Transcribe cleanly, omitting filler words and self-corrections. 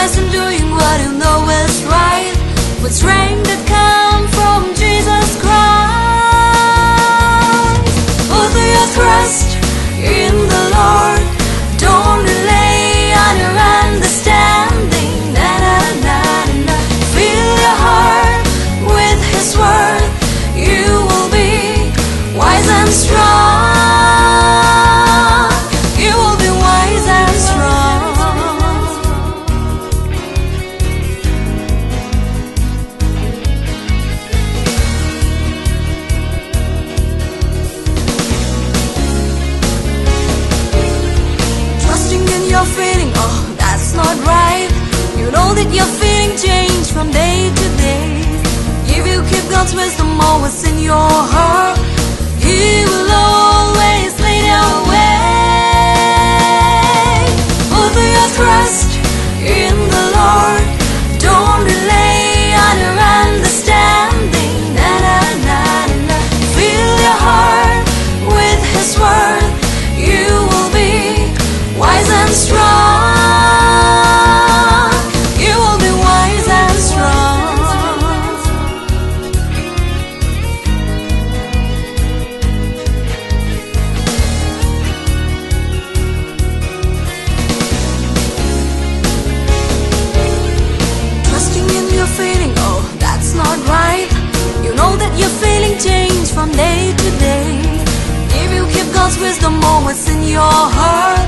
trust in doing what you know is right, with strength that comes from Jesus Christ. Put your trust in the Lord. Don't rely on your understanding. Na, na, na, na. Fill your heart with His word. You will be wise and strong. You will be wise and strong. Trusting in your feeling, oh, that's not right. You know that your feeling change from day to day. If you keep God's wisdom always in your heart, He will always lead your way. Put your trust in the Lord. Don't rely on your understanding. Na, na, na, na. Fill your heart with His word. You will be wise and strong. You will be wise and strong. Trusting in your feeling, oh, that's not right. You know that your feeling change from day to day. If you keep God's wisdom always in your heart,